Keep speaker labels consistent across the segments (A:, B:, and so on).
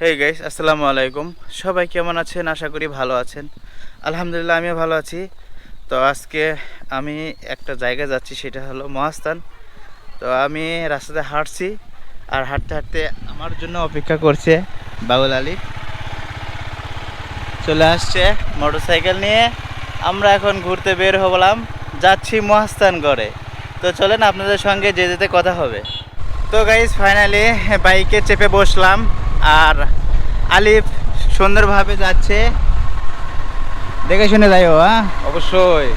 A: Hey guys, আসসালামু আলাইকুম। সবাই কেমন আছেন? আশা করি ভালো আছেন। আলহামদুলিল্লাহ, আমিও ভালো আছি। তো আজকে আমি একটা জায়গায় যাচ্ছি, সেটা হলো মহাস্থান। তো আমি রাস্তাতে হাঁটছি, আর হাঁটতে হাঁটতে আমার জন্য অপেক্ষা করছে বাউল আলী। চলে আসছে মোটরসাইকেল নিয়ে। আমরা এখন ঘুরতে বের হলাম, যাচ্ছি মহাস্থানগড়ে। তো চলেন, আপনাদের সঙ্গে যেতে কথা হবে। তো গাইস, ফাইনালি বাইকে চেপে বসলাম, আর আলিফ সুন্দরভাবে যাচ্ছে। দেখে শুনে যাইও। হ্যাঁ,
B: অবশ্যই।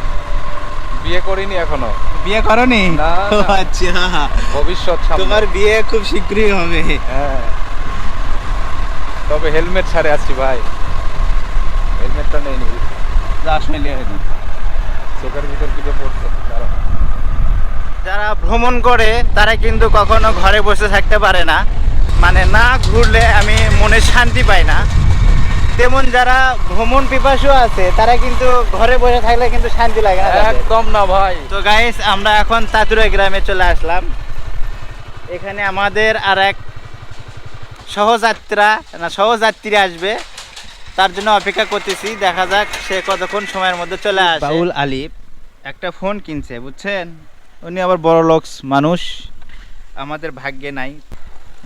B: বিয়ে করিনি এখনো।
A: বিয়ে করনি?
B: না,
A: ও
B: না।
A: আচ্ছা,
B: ভবিষ্যৎ সামনে।
A: তোমার বিয়ে খুব শীঘ্রই হবে।
B: হ্যাঁ, তবে হেলমেট ছাড়ে আসছি ভাই। হেলমেটটা নেইনি,
A: লাস্ট মিলে হয়নি।
B: চোখের ভিতর কিছু পড়ছে। দাঁড়াও।
A: যারা ভ্রমণ করে তারা কিন্তু কখনো ঘরে বসে থাকতে পারে না, মানে না ঘুরলে আমি মনে শান্তি পাই না। তেমন যারা ভ্রমণ পিপাসু আছে তারা কিন্তু ঘরে বসে থাকলে কিন্তু শান্তি লাগে না তাদের।
B: একদম না ভাই।
A: তো গাইস, আমরা এখন তাতুরা গ্রামে চলে আসলাম। এখানে আমাদের আর এক সহযাত্রী আসবে, তার জন্য অপেক্ষা করতেছি। দেখা যাক সে কতক্ষণ সময়ের মধ্যে চলে আসে। বাউল আলিফ একটা ফোন কিনছে, বুঝছেন? উনি আবার বড় লোক মানুষ, আমাদের ভাগ্যে নাই।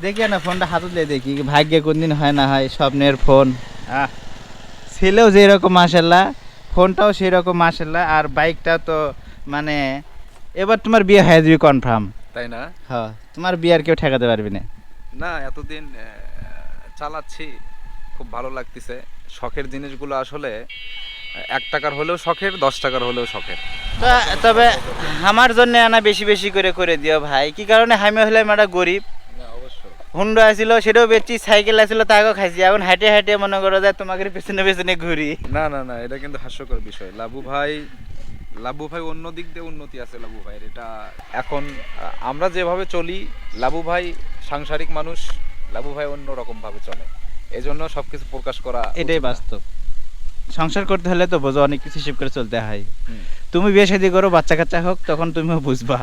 A: দেখি না, ফোনটা হাতে দিয়ে দেখি, ভাগ্যে কোনদিন হয় না হয়। স্বপ্নের ফোন। ছেলেও যেরকম মাশাল্লাহ, ফোনটাও সেই রকম মাশাল্লাহ, আর বাইকটা তো মানে এবার তোমার বিয়ে হয়ে যাবে কনফার্ম।
B: তাই না?
A: হ্যাঁ, তোমার বিয়ে আর কেউ ঠেকাতে পারবি না।
B: না, এতদিন চালাচ্ছি, খুব ভালো লাগতেছে। শখের জিনিসগুলো আসলে 1 টাকার হলেও শখের, 10 টাকার হলেও শখের।
A: তবে আমার জন্য আনা বেশি বেশি করে করে দিও ভাই। কি কারণে? আমি হলাম একটা গরিব।
B: না, অবশ্যই।
A: হুন্ডা আছিল, সেটাও বেচছি। সাইকেল আছিল, তাকেও খাইছি। এখন হাঁটে হাঁটে মনে করো যে তোমাকে পেছনে পেছনে ঘুরি।
B: না, না, না, এটা কিন্তু হাস্যকর বিষয়। লাবু ভাই অন্য দিক দিয়ে উন্নতি আছে লাবু ভাইয়ের। এটা এখন আমরা যেভাবে চলি, লাবু ভাই সাংসারিক মানুষ, লাবু ভাই অন্য রকম ভাবে চলে। এজন্য সবকিছু প্রকাশ করা
A: এটাই
B: উচিত না।
A: বাস্তব। সংসার করতে হলে তো বোঝো, অনেক কিছু হিসেব করে চলতে হয়।
B: হুম।
A: তুমি বিয়ে শাদী করো, বাচ্চা কাচ্চা হোক, তখন তুমিও বুঝবা।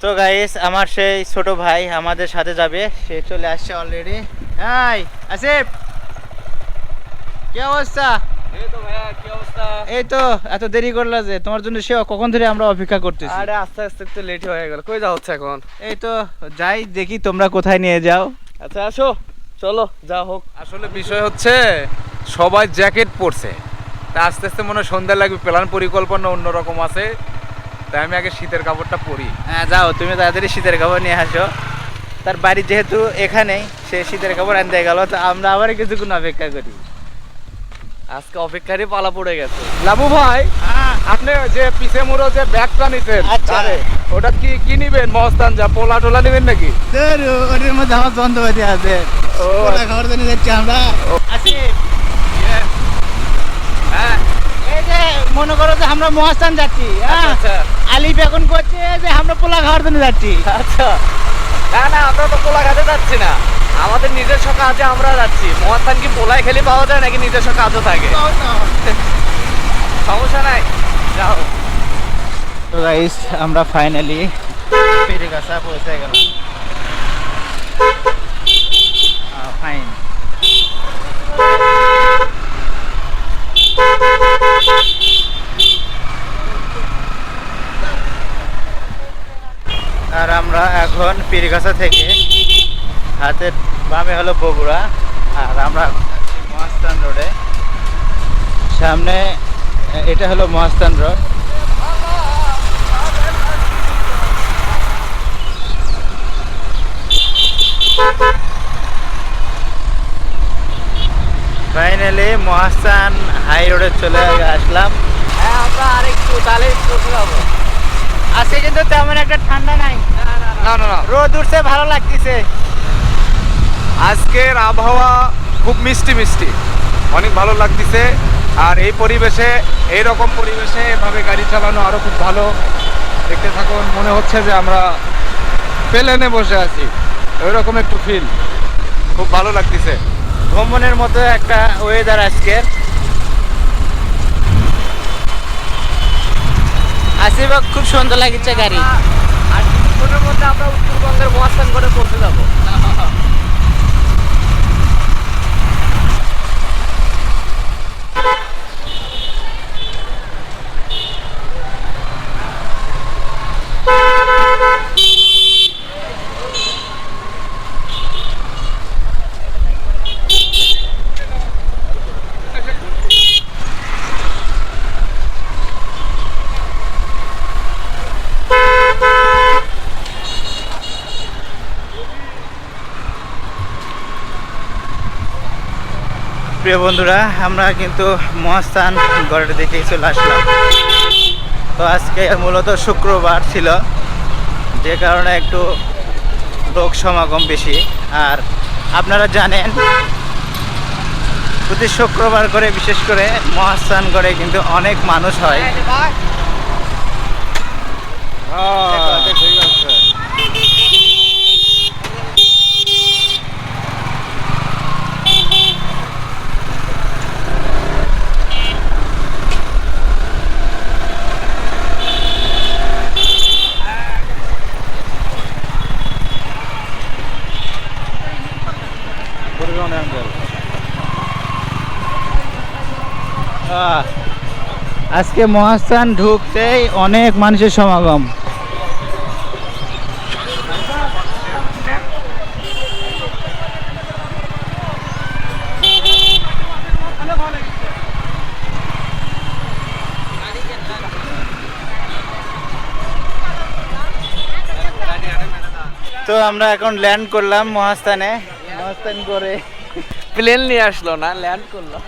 A: তো গাইস, আমার সেই ছোট ভাই আমাদের সাথে যাবে, সে চলে আসছে অলরেডি। হাই আসিফ, কি অবস্থা?
B: এই তো ভাইয়া, কি অবস্থা?
A: এই তো, এত দেরি করলা যে? তোমার জন্য সে কখন ধরে আমরা অপেক্ষা করতেছি।
C: আরে আস্তে আস্তে একটু লেট হয়ে গেল। কই যাওয়া হচ্ছে এখন?
A: এই তো যাই, দেখি তোমরা কোথায় নিয়ে যাও।
C: আচ্ছা আসো, চলো যা হোক।
B: আসলে বিষয় হচ্ছে সবাই জ্যাকেট পরছে, তা আস্তে আস্তে মনে হয় সন্ধ্যা লাগবে, প্ল্যান পরিকল্পনা অন্যরকম আছে। তাই আমি আগে শীতের কাপড়টা পরি।
A: হ্যাঁ যাও, তুমি তাড়াতাড়ি শীতের কাপড় নিয়ে আসো। তার বাড়ি যেহেতু এখানেই, সে শীতের কাপড় আনতে গেল, তো আমরা আবার কিছুক্ষণ অপেক্ষা করি।
C: আজকে অপেক্ষারই পালা পড়ে গেছে।
B: লাবু ভাই, আপনি যে পিছে মুড়ো যে ব্যাগটা নিছেন,
A: আচ্ছা।
B: আরে ওটা কি নিবেন? মহস্তান যা পোলা টোলা নিবেন নাকি?
A: ওটার মধ্যে আমার যন্ত্রপাতি আছে,
B: ও,
A: ওটা খাবার জন্য যাচ্ছি আমরা। আসিফ,
B: হ্যাঁ,
A: এই যে মনে করো যে আমরা মহাস্থান যাচ্ছি, হ্যাঁ?
B: আচ্ছা,
A: আলিফ এখন করছে যে আমরা পোলা খাওয়ার জন্য যাচ্ছি।
C: আচ্ছা, না না, আমরা তো পোলা খাতে যাচ্ছি না, আমাদের নিজস্ব কাজে আমরা যাচ্ছি। মহাস্থান কি পোলায় খেলে পাওয়া যায় নাকি নিজস্ব কাজও থাকে? সমস্যা নাই, যাও।
A: তো গাইস, আমরা ফাইনালি পেরেগাসা পৌঁছে গেলাম। ফাইন। আর আমরা এখন পীরগাছা থেকে, হাতের বামে হলো বগুড়া, আর আমরা মহাস্থান রোডে। সামনে এটা হলো Mahasthan road. Finally Mahasthan high রোডে চলে আসলাম।
C: হ্যাঁ, আমরা আরেকটু তাহলে বসে যাবো।
A: আজকে কিন্তু তেমন একটা ঠান্ডা নাই,
B: না না না,
A: রোদ উঠছে, ভালো লাগতেছে।
B: আজকের আবহাওয়া খুব মিষ্টি মিষ্টি, অনেক ভালো লাগতেছে। আর এই পরিবেশে, এইরকম পরিবেশে এভাবে গাড়ি চালানো আরো খুব ভালো। দেখতে থাকুন, মনে হচ্ছে যে আমরা প্লেনে বসে আছি, ওইরকম একটু ফিল, খুব ভালো লাগতেছে।
A: ভ্রমণের মতো একটা ওয়েদার আজকের। আসিফ, খুব সুন্দর লাগছে গাড়ি।
C: আর কিছুক্ষণের মধ্যে আমরা উত্তরবঙ্গের মহাস্থান করে পৌঁছে যাবো।
A: প্রিয় বন্ধুরা, আমরা কিন্তু মহাস্থান গড়ের দিকে চলে আসলাম। তো আজকে মূলত শুক্রবার ছিল, যে কারণে একটু লোক সমাগম বেশি। আর আপনারা জানেন প্রতি শুক্রবার করে বিশেষ করে মহাস্থান গড়ে কিন্তু অনেক মানুষ হয়। আজকে মহাস্থান ঢুকতেই অনেক মানুষের সমাগম। তো আমরা এখন ল্যান্ড করলাম মহাস্থানে। মহাস্থান করে
C: প্লেন নিয়ে আসলো না, ল্যান্ড করলো।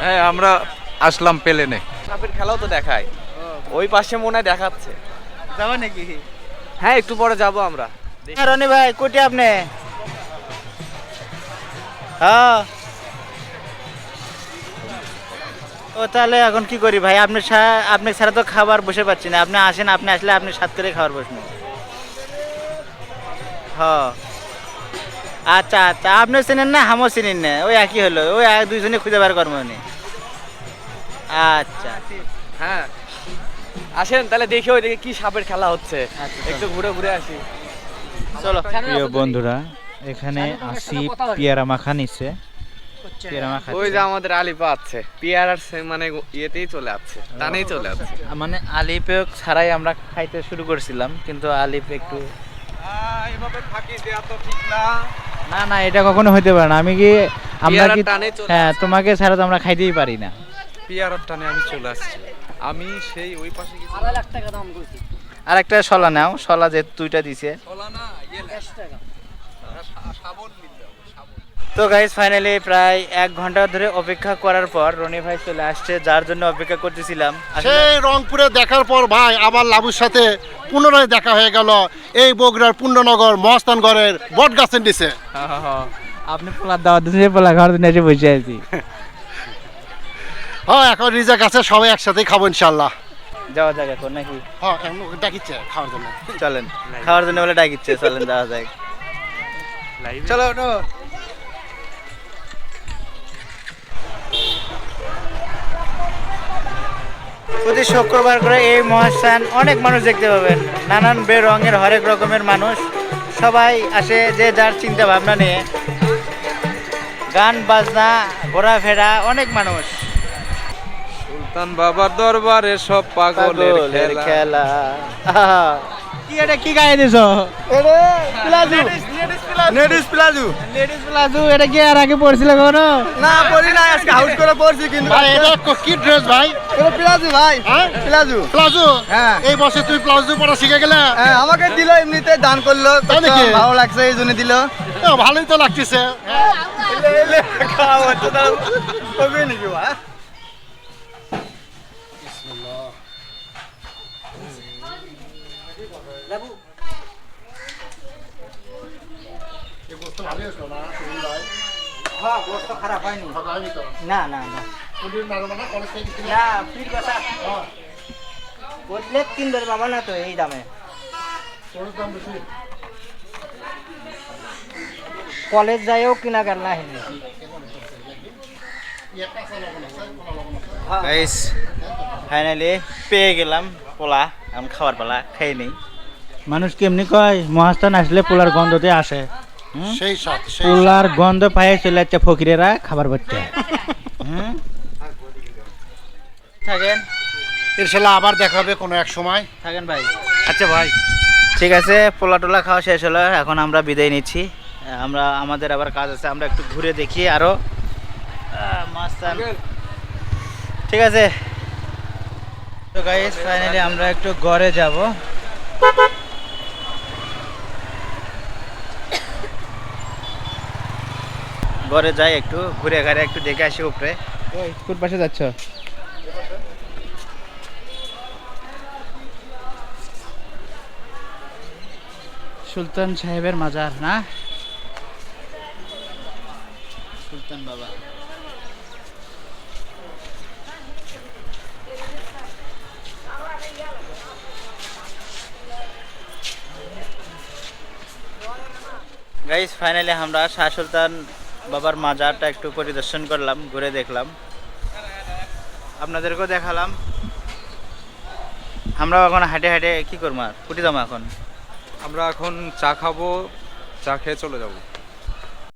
B: হ্যাঁ, আমরা আসলাম প্লেনে।
C: সাপের খেলাও তো দেখায়, ওই পাশে মনে হয় দেখাচ্ছে।
A: যাবো নাকি?
C: হ্যাঁ, একটু পরে যাবো আমরা।
A: রনি ভাই কোটি আপনি? হ্যাঁ। ও তাহলে এখন কি করি ভাই? আপনি ছাড়া তো খাবার বসে পাচ্ছি না। আপনি আসেন, আপনি আসলে আপনি সাত করে খাবার বসবেন। হ্যাঁ, আচ্ছা আচ্ছা, আপনি চিনেন না, আমিও চিনেন না, ওই একই হলো। ওই দুইজনে খুঁজে বার করবো উনি। আচ্ছা,
C: হ্যাঁ, আসেন তাহলে দেখি ওই দিকে কি সাপের খেলা হচ্ছে।
A: আচ্ছা,
C: একটু ঘুরে ঘুরে আসি,
A: চলো।
D: প্রিয় বন্ধুরা, এখানে আসি পেয়ারা মাখা নিচ্ছে। পেয়ারা মাখা
C: ওই যে আমাদের আলিপা আছে, পিয়ারার মানে ইয়েতেই চলে আসছে, টানেই চলে আসছে।
A: মানে আলিপে ছাড়াই আমরা খাইতে শুরু করছিলাম, কিন্তু আলিপ একটু
B: এভাবে ফাঁকি দেওয়া তো ঠিক না।
D: না না, এটা কখনো হইতে পারে না। আমরা কি
C: পেয়ারার টানে চলে
D: হ্যাঁ,
C: আসছে।
D: তোমাকে ছাড়া তো আমরা খাইতেই পারি না।
B: পিয়ারার টানে আমি চলে আসছি। আমি সেই ওই পাশে গেছি।
A: আর একটা শলা নাও, শলা যে দুইটা দিছে। তো গাইস, ফাইনালি প্রায় 1 ঘন্টা ধরে অপেক্ষা করার পর রনি ভাই চলে আসছে, যার জন্য অপেক্ষা করতেছিলাম।
E: সেই রংপুরে দেখার পর ভাই আবার লাবুর সাথে পুনরায় দেখা হয়ে গেল এই বগুড়ার পুণ্যনগর মহাস্থানগড়ের বট গাছের নিচে।
D: আপনি পোলার দাওয়াত দিয়েছে, পোলা খাওয়ার জন্য এসে বসে আছি।
E: হ্যাঁ, এখন রিজা গাছে সবাই একসাথেই খাবো ইনশাল্লাহ।
A: যাওয়া যাক এখন নাকি?
E: হ্যাঁ, এখন ডাকিচ্ছে খাওয়ার জন্য।
A: চলেন, খাওয়ার জন্য বলে ডাকিচ্ছে, চলেন যাওয়া যাক। চলো ওঠো। প্রতি শুক্রবার করে এই মহাস্থান অনেক মানুষ দেখতে পাবেন। নানান রঙের হরেক রকমের মানুষ সবাই আসে, যে যার চিন্তা ভাবনা নিয়ে। গান বাজনা, ঘোরাফেরা, অনেক মানুষ।
B: সুলতান বাবার দরবারে সব পাগলের খেলা।
A: খেলা।
D: কি এটা কি গায়ে দিছ?
A: Palazzo, ladies palazzo.
D: Ladies palazzo, এটা কি আর আগে পড়ছিল কখনো?
A: না পড়ি না, আজকে হাউস করে পড়ছি। কিন্তু
E: ভাই এটা কি ড্রেস ভাই?
A: এটা প্লাজু ভাই।
E: হ্যাঁ,
A: প্লাজু।
E: প্লাজো।
A: হ্যাঁ।
E: এই বছর তুই প্লাজো পরা শিখে গেলে?
A: হ্যাঁ, আমাকে দিল, এমনিতে দান করলো,
E: তাই নাকি?
A: ভালো লাগছে এই জন্য দিল।
E: ভালোই তো লাগতেছে।
A: নাকি বা? হ্যাঁ, গোস্ত খারাপ হয়নি। না না না, ফির কথা বললে 3 বার বাবা না তো এই দামে। কলেজ যাইও কিনা গেল না। গাইস, ফাইনালি পেয়ে গেলাম পোলা। এখন খাবার পালা, খাই নেই।
D: মানুষ কেমনি কয় মহাস্থান আসলে পোলার গন্ধতে আসে।
E: সেই সাথ, সেই
D: পোলার গন্ধ পায়ে চলে যাচ্ছে ফকিরেরা খাবার পাচ্ছে।
A: থাকেন
E: ইনশাল্লাহ আবার দেখা হবে কোনো এক সময়।
A: থাকেন ভাই।
E: আচ্ছা ভাই,
A: ঠিক আছে, পোলা টোলা খাওয়া শেষ হলো, এখন আমরা বিদায় নিচ্ছি। আমাদের আবার কাজ আছে, আমরা একটু ঘুরে দেখি আরো মহাস্থান। ঠিক আছে। তো গাইস, ফাইনালি আমরা একটু ঘরে যাব। ঘরে যাই, একটু ঘুরে ঘাড়ে একটু দেখে আসি উপরে।
D: কোন পাশে যাচ্ছ? সুলতান সাহেবের মাজার না? সুলতান বাবা।
A: গাইস ফাইনালি আমরা শাহ সুলতান বাবার মাজারটা একটু পরিদর্শন করলাম, ঘুরে দেখলাম, আপনাদেরকেও দেখালাম। আমরা এখন হাঁটে হাঁটে কি করবো, আর কুটি যাবো এখন।
B: আমরা এখন চা খাবো, চা খেয়ে চলে যাবো।